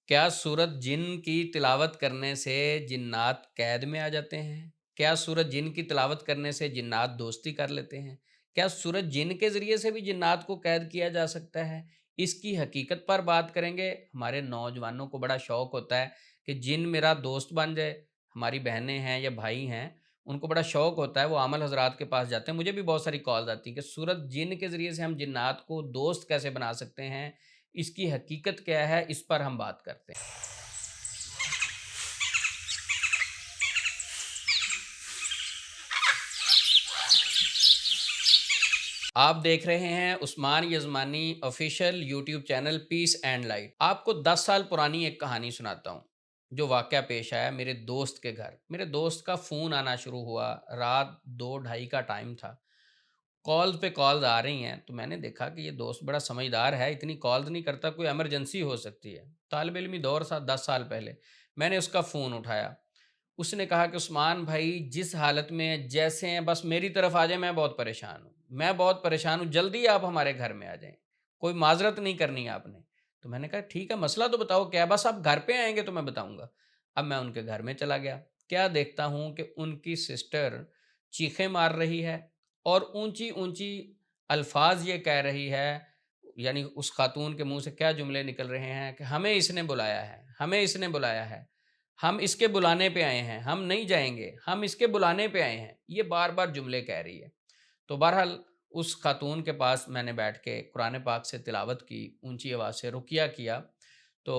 کیا سورت جن کی تلاوت کرنے سے جنات قید میں آ جاتے ہیں؟ کیا سورت جن کی تلاوت کرنے سے جنات دوستی کر لیتے ہیں؟ کیا سورت جن کے ذریعے سے بھی جنات کو قید کیا جا سکتا ہے؟ اس کی حقیقت پر بات کریں گے۔ ہمارے نوجوانوں کو بڑا شوق ہوتا ہے کہ جن میرا دوست بن جائے، ہماری بہنیں ہیں یا بھائی ہیں، ان کو بڑا شوق ہوتا ہے، وہ عامل حضرات کے پاس جاتے ہیں۔ مجھے بھی بہت ساری کالز آتی ہیں کہ سورت جن کے ذریعے سے ہم جنات کو دوست کیسے بنا سکتے ہیں، اس کی حقیقت کیا ہے، اس پر ہم بات کرتے ہیں۔ آپ دیکھ رہے ہیں Usman Yazmani official YouTube channel peace and light. آپ کو 10 سال پرانی ایک کہانی سناتا ہوں جو واقعہ پیش آیا میرے دوست کے گھر۔ میرے دوست کا فون آنا شروع ہوا، رات 2:30 کا ٹائم تھا، کالز پہ کالز آ رہی ہیں۔ تو میں نے دیکھا کہ یہ دوست بڑا سمجھدار ہے، اتنی کالز نہیں کرتا، کوئی ایمرجنسی ہو سکتی ہے۔ طالب علمی دور تھا 10 سال پہلے۔ میں نے اس کا فون اٹھایا، اس نے کہا کہ عثمان بھائی جس حالت میں جیسے ہیں بس میری طرف آ جائیں، میں بہت پریشان ہوں، میں بہت پریشان ہوں، جلدی آپ ہمارے گھر میں آ جائیں، کوئی معذرت نہیں کرنی ہے آپ نے۔ تو میں نے کہا ٹھیک ہے، مسئلہ تو بتاؤ کیا ہے، بس آپ گھر پہ آئیں گے تو میں بتاؤں گا۔ اب میں ان کے گھر میں چلا گیا، کیا دیکھتا ہوں کہ ان کی سسٹر چیخیں مار رہی ہے اور اونچی اونچی الفاظ یہ کہہ رہی ہے، یعنی اس خاتون کے منہ سے کیا جملے نکل رہے ہیں کہ ہمیں اس نے بلایا ہے، ہمیں اس نے بلایا ہے، ہم اس کے بلانے پہ آئے ہیں، ہم نہیں جائیں گے، ہم اس کے بلانے پہ آئے ہیں، یہ بار بار جملے کہہ رہی ہے۔ تو بہرحال اس خاتون کے پاس میں نے بیٹھ کے قرآن پاک سے تلاوت کی، اونچی آواز سے رقیہ کیا۔ تو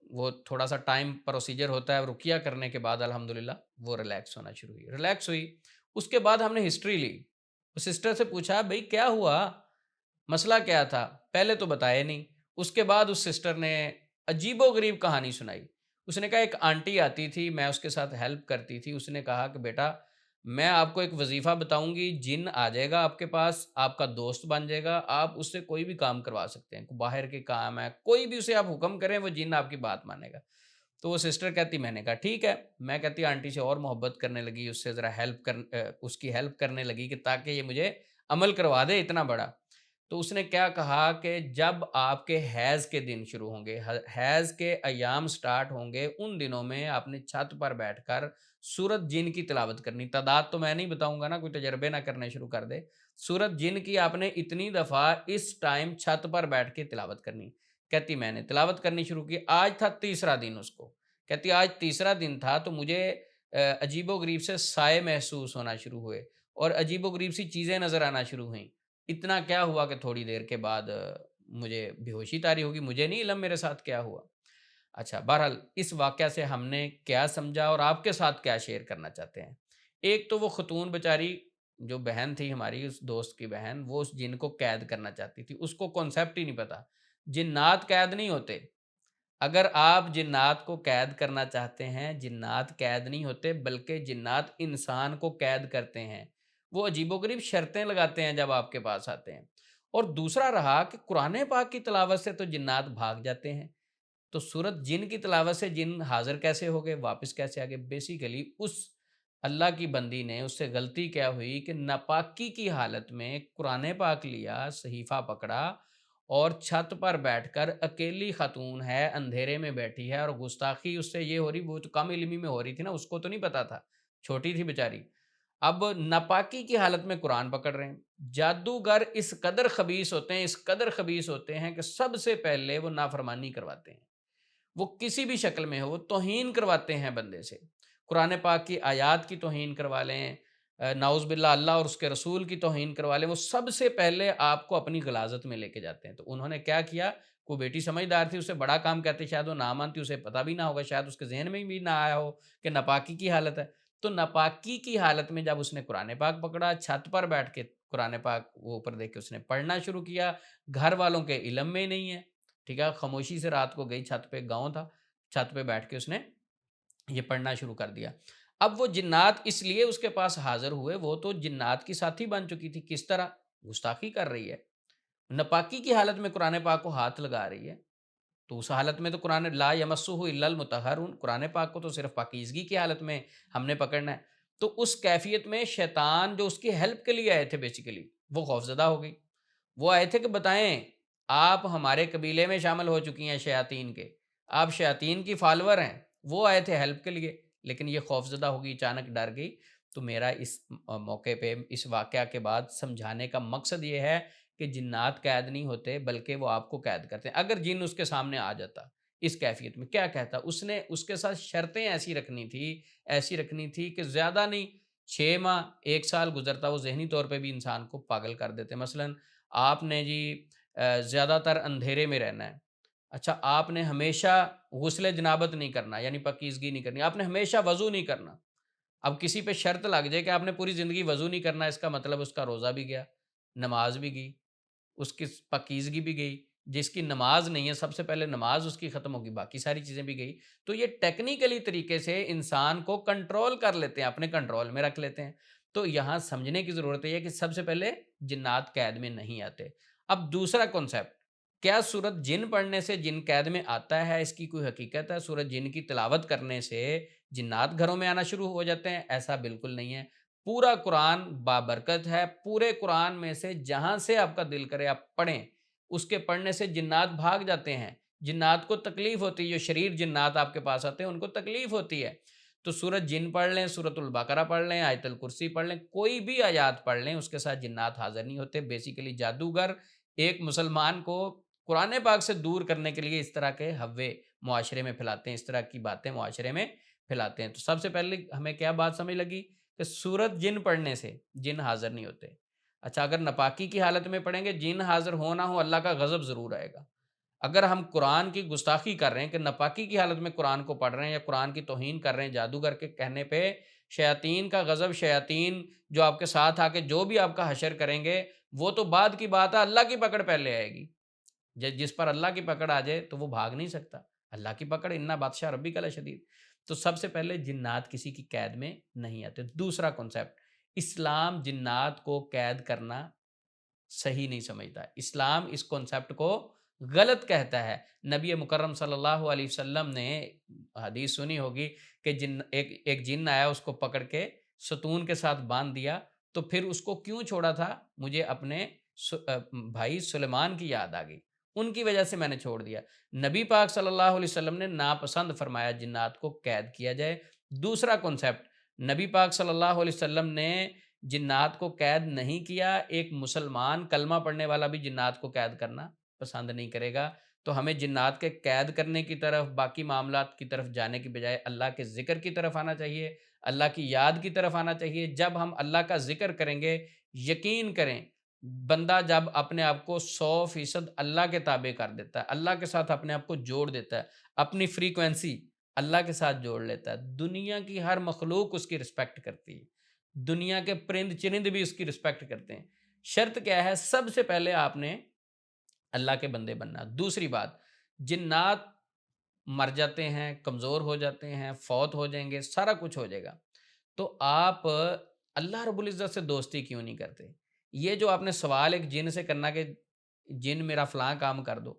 وہ تھوڑا سا ٹائم پروسیجر ہوتا ہے، رقیہ کرنے کے بعد الحمدللہ وہ ریلیکس ہونا شروع ہوئی، ریلیکس ہوئی۔ اس کے بعد ہم نے ہسٹری لی، اس سسٹر سے پوچھا بھئی کیا ہوا، مسئلہ کیا تھا، پہلے تو بتایا نہیں۔ اس کے بعد اس سسٹر نے عجیب و غریب کہانی سنائی۔ اس نے کہا ایک آنٹی آتی تھی، میں اس کے ساتھ ہیلپ کرتی تھی، اس نے کہا کہ بیٹا میں آپ کو ایک وظیفہ بتاؤں گی، جن آ جائے گا آپ کے پاس، آپ کا دوست بن جائے گا، آپ اس سے کوئی بھی کام کروا سکتے ہیں، باہر کے کام ہے، کوئی بھی اسے آپ حکم کریں وہ جن آپ کی بات مانے گا۔ تو وہ سسٹر کہتی، میں نے کہا ٹھیک ہے۔ میں کہتی آنٹی سے اور محبت کرنے لگی، اس سے ذرا اس کی ہیلپ کرنے لگی کہ تاکہ یہ مجھے عمل کروا دے اتنا بڑا۔ تو اس نے کیا کہا کہ جب آپ کے حیض کے دن شروع ہوں گے، حیض کے ایام سٹارٹ ہوں گے، ان دنوں میں آپ نے چھت پر بیٹھ کر سورت جن کی تلاوت کرنی۔ تعداد تو میں نہیں بتاؤں گا نا، کوئی تجربے نہ کرنے شروع کر دے۔ سورت جن کی آپ نے اتنی دفعہ اس ٹائم چھت پر بیٹھ کے تلاوت کرنی۔ کہتی میں نے تلاوت کرنی شروع کی، آج تھا تیسرا دن اس کو۔ کہتی آج تیسرا دن تھا تو مجھے عجیب و غریب سے سائے محسوس ہونا شروع ہوئے اور عجیب و غریب سی چیزیں نظر آنا شروع ہوئیں۔ اتنا کیا ہوا کہ تھوڑی دیر کے بعد مجھے بے ہوشی طاری ہوگی، مجھے نہیں علم میرے ساتھ کیا ہوا۔ اچھا بہرحال اس واقعہ سے ہم نے کیا سمجھا اور آپ کے ساتھ کیا شیئر کرنا چاہتے ہیں۔ ایک تو وہ خاتون بیچاری جو بہن تھی ہماری، اس دوست کی بہن، وہ اس جن کو قید کرنا چاہتی تھی، اس کو کانسیپٹ ہی نہیں پتا۔ جنات قید نہیں ہوتے، اگر آپ جنات کو قید کرنا چاہتے ہیں، جنات قید نہیں ہوتے بلکہ جنات انسان کو قید کرتے ہیں، وہ عجیب و غریب شرطیں لگاتے ہیں جب آپ کے پاس آتے ہیں۔ اور دوسرا رہا کہ قرآن پاک کی تلاوت سے تو جنات بھاگ جاتے ہیں، تو سورت جن کی تلاوت سے جن حاضر کیسے ہو گئے، واپس کیسے آ گئے؟ بیسیکلی اس اللہ کی بندی نے، اس سے غلطی کیا ہوئی کہ ناپاکی کی حالت میں قرآن پاک لیا، صحیفہ پکڑا اور چھت پر بیٹھ کر، اکیلی خاتون ہے، اندھیرے میں بیٹھی ہے اور گستاخی اس سے یہ ہو رہی، وہ تو کم علمی میں ہو رہی تھی نا، اس کو تو نہیں پتا تھا، چھوٹی تھی بیچاری۔ اب ناپاکی کی حالت میں قرآن پکڑ رہے ہیں۔ جادوگر اس قدر خبیث ہوتے ہیں، اس قدر خبیث ہوتے ہیں کہ سب سے پہلے وہ نافرمانی کرواتے ہیں، وہ کسی بھی شکل میں ہو، وہ توہین کرواتے ہیں بندے سے۔ قرآن پاک کی آیات کی توہین کروا لیں، نعوذ باللہ اللہ اور اس کے رسول کی توہین کروا لیں، وہ سب سے پہلے آپ کو اپنی غلاظت میں لے کے جاتے ہیں۔ تو انہوں نے کیا کیا، کوئی بیٹی سمجھدار تھی، اسے بڑا کام کہتے، شاید وہ نہ مانتی، اسے پتہ بھی نہ ہوگا، شاید اس کے ذہن میں بھی نہ آیا ہو کہ ناپاکی کی حالت ہے۔ تو ناپاکی کی حالت میں جب اس نے قرآن پاک پکڑا، چھت پر بیٹھ کے قرآن پاک وہ اوپر دیکھ کے اس نے پڑھنا شروع کیا، گھر والوں کے علم میں نہیں ہے، ٹھیک ہے، خاموشی سے رات کو گئی چھت پہ، گاؤں تھا، چھت پہ بیٹھ کے اس نے یہ پڑھنا شروع کر دیا۔ اب وہ جنات اس لیے اس کے پاس حاضر ہوئے، وہ تو جنات کی ساتھی بن چکی تھی، کس طرح گستاخی کر رہی ہے، ناپاکی کی حالت میں قرآن پاک کو ہاتھ لگا رہی ہے، تو اس حالت میں تو قرآن لا یمسہ الا المطہرون، قرآن پاک کو تو صرف پاکیزگی کی حالت میں ہم نے پکڑنا ہے۔ تو اس کیفیت میں شیطان جو اس کی ہیلپ کے لیے آئے تھے بیسیکلی، وہ خوفزدہ ہو گئی۔ وہ آئے تھے کہ بتائیں آپ ہمارے قبیلے میں شامل ہو چکی ہیں شیاطین کے، آپ شیاطین کی فالوور ہیں، وہ آئے تھے ہیلپ کے لیے، لیکن یہ خوفزدہ ہو گئی، اچانک ڈر گئی۔ تو میرا اس موقع پہ اس واقعہ کے بعد سمجھانے کا مقصد یہ ہے کہ جنات قید نہیں ہوتے، بلکہ وہ آپ کو قید کرتے ہیں۔ اگر جن اس کے سامنے آ جاتا اس کیفیت میں، کیا کہتا؟ اس نے اس کے ساتھ شرطیں ایسی رکھنی تھی کہ زیادہ نہیں، 6 ماہ 1 سال گزرتا، وہ ذہنی طور پہ بھی انسان کو پاگل کر دیتے۔ مثلا آپ نے جی زیادہ تر اندھیرے میں رہنا ہے، اچھا آپ نے ہمیشہ غسل جنابت نہیں کرنا، یعنی پاکیزگی نہیں کرنی، آپ نے ہمیشہ وضو نہیں کرنا۔ اب کسی پہ شرط لگ جائے کہ آپ نے پوری زندگی وضو نہیں کرنا، اس کا مطلب اس کا روزہ بھی گیا، نماز بھی گئی، اس کی پاکیزگی بھی گئی۔ جس کی نماز نہیں ہے، سب سے پہلے نماز اس کی ختم ہوگی، باقی ساری چیزیں بھی گئی۔ تو یہ ٹیکنیکلی طریقے سے انسان کو کنٹرول کر لیتے ہیں، اپنے کنٹرول میں رکھ لیتے ہیں۔ تو یہاں سمجھنے کی ضرورت ہے کہ سب سے پہلے جنات قید میں نہیں آتے۔ اب دوسرا کنسیپٹ، کیا سورت جن پڑھنے سے جن قید میں آتا ہے؟ اس کی کوئی حقیقت ہے؟ سورت جن کی تلاوت کرنے سے جنات گھروں میں آنا شروع ہو جاتے ہیں؟ ایسا بالکل نہیں ہے۔ پورا قرآن بابرکت ہے، پورے قرآن میں سے جہاں سے آپ کا دل کرے آپ پڑھیں، اس کے پڑھنے سے جنات بھاگ جاتے ہیں۔ جنات کو تکلیف ہوتی ہے، جو شریر جنات آپ کے پاس آتے ہیں ان کو تکلیف ہوتی ہے۔ تو سورت جن پڑھ لیں، سورت البقرہ پڑھ لیں، آیت الکرسی پڑھ لیں، کوئی بھی آیات پڑھ لیں، اس کے ساتھ جنات حاضر نہیں ہوتے۔ بیسیکلی جادوگر ایک مسلمان کو قرآن پاک سے دور کرنے کے لیے اس طرح کے ہوے معاشرے میں پھیلاتے ہیں، اس طرح کی باتیں معاشرے میں پھیلاتے ہیں۔ تو سب سے پہلے ہمیں کیا بات سمجھ لگی کہ سورت جن پڑھنے سے جن حاضر نہیں ہوتے۔ اچھا اگر ناپاکی کی حالت میں پڑھیں گے، جن حاضر ہو نہ ہو، اللہ کا غضب ضرور آئے گا۔ اگر ہم قرآن کی گستاخی کر رہے ہیں کہ ناپاکی کی حالت میں قرآن کو پڑھ رہے ہیں یا قرآن کی توہین کر رہے ہیں جادوگر کے کہنے پہ، شیاطین کا غضب، شیاطین جو آپ کے ساتھ آ کے جو بھی آپ کا حشر کریں گے، وہ تو بعد کی بات ہے، اللہ کی پکڑ پہلے آئے گی۔ جس پر اللہ کی پکڑ آ جائے تو وہ بھاگ نہیں سکتا۔ اللہ کی پکڑ، انا بادشاہ ربی کا لشدید۔ تو سب سے پہلے جنات کسی کی قید میں نہیں آتے۔ دوسرا کنسیپٹ، اسلام جنات کو قید کرنا صحیح نہیں سمجھتا۔ اسلام اس کنسیپٹ کو غلط کہتا ہے۔ نبی مکرم صلی اللہ علیہ وسلم نے حدیث سنی ہوگی کہ ایک جن آیا، اس کو پکڑ کے ستون کے ساتھ باندھ دیا، تو پھر اس کو کیوں چھوڑا تھا؟ مجھے اپنے بھائی سلیمان کی یاد آ گئی، ان کی وجہ سے میں نے چھوڑ دیا۔ نبی پاک صلی اللہ علیہ وسلم نے ناپسند فرمایا جنات کو قید کیا جائے۔ دوسرا کنسیپٹ، نبی پاک صلی اللہ علیہ وسلم نے جنات کو قید نہیں کیا۔ ایک مسلمان کلمہ پڑھنے والا بھی جنات کو قید کرنا پسند نہیں کرے گا۔ تو ہمیں جنات کے قید کرنے کی طرف، باقی معاملات کی طرف جانے کی بجائے اللہ کے ذکر کی طرف آنا چاہیے، اللہ کی یاد کی طرف آنا چاہیے۔ جب ہم اللہ کا ذکر کریں گے، یقین کریں، بندہ جب اپنے آپ کو 100% اللہ کے تابع کر دیتا ہے، اللہ کے ساتھ اپنے آپ کو جوڑ دیتا ہے، اپنی فریکوینسی اللہ کے ساتھ جوڑ لیتا ہے، دنیا کی ہر مخلوق اس کی رسپیکٹ کرتی ہے، دنیا کے پرند چرند بھی اس کی رسپیکٹ کرتے ہیں۔ شرط کیا ہے؟ سب سے پہلے آپ نے اللہ کے بندے بننا۔ دوسری بات، جنات مر جاتے ہیں، کمزور ہو جاتے ہیں، فوت ہو جائیں گے، سارا کچھ ہو جائے گا، تو آپ اللہ رب العزت سے دوستی کیوں نہیں کرتے؟ یہ جو آپ نے سوال ایک جن سے کرنا کہ جن میرا فلاں کام کر دو،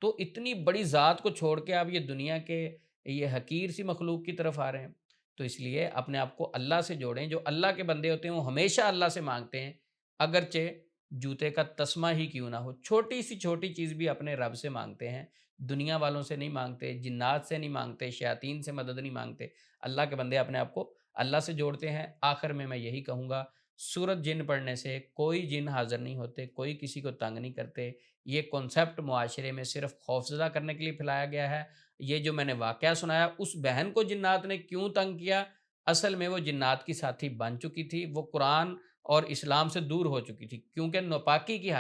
تو اتنی بڑی ذات کو چھوڑ کے آپ یہ دنیا کے یہ حقیر سی مخلوق کی طرف آ رہے ہیں۔ تو اس لیے اپنے آپ کو اللہ سے جوڑیں۔ جو اللہ کے بندے ہوتے ہیں وہ ہمیشہ اللہ سے مانگتے ہیں، اگرچہ جوتے کا تسمہ ہی کیوں نہ ہو، چھوٹی سی چھوٹی چیز بھی اپنے رب سے مانگتے ہیں، دنیا والوں سے نہیں مانگتے، جنات سے نہیں مانگتے، شیاطین سے مدد نہیں مانگتے۔ اللہ کے بندے اپنے آپ کو اللہ سے جوڑتے ہیں۔ آخر میں یہی کہوں گا، سورت جن پڑھنے سے کوئی جن حاضر نہیں ہوتے، کوئی کسی کو تنگ نہیں کرتے۔ یہ کنسیپٹ معاشرے میں صرف خوفزدہ کرنے کے لیے پھیلایا گیا ہے۔ یہ جو میں نے واقعہ سنایا، اس بہن کو جنات نے کیوں تنگ کیا؟ اصل میں وہ جنات کی ساتھی بن چکی تھی، وہ قرآن اور اسلام سے دور ہو چکی تھی، کیونکہ ناپاکی کی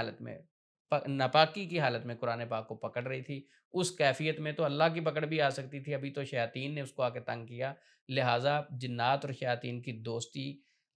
حالت میں قرآن پاک کو پکڑ رہی تھی۔ اس کیفیت میں تو اللہ کی پکڑ بھی آ سکتی تھی، ابھی تو شیاطین نے اس کو آ کے تنگ کیا۔ لہٰذا جنات اور شیاطین کی دوستی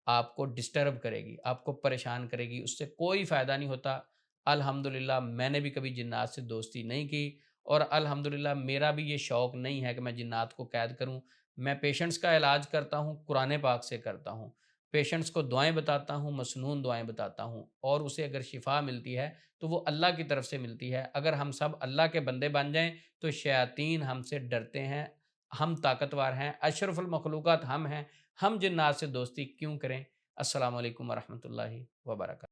آپ کو ڈسٹرب کرے گی، آپ کو پریشان کرے گی، اس سے کوئی فائدہ نہیں ہوتا۔ الحمدللہ میں نے بھی کبھی جنات سے دوستی نہیں کی، اور الحمدللہ میرا بھی یہ شوق نہیں ہے کہ میں جنات کو قید کروں۔ میں پیشنٹس کا علاج کرتا ہوں، قرآن پاک سے کرتا ہوں، پیشنٹس کو دعائیں بتاتا ہوں، مسنون دعائیں بتاتا ہوں، اور اسے اگر شفا ملتی ہے تو وہ اللہ کی طرف سے ملتی ہے۔ اگر ہم سب اللہ کے بندے بن جائیں تو شیاطین ہم سے ڈرتے ہیں، ہم طاقتور ہیں، اشرف المخلوقات ہم ہیں، ہم جنات سے دوستی کیوں کریں؟ السلام علیکم ورحمۃ اللہ وبرکاتہ۔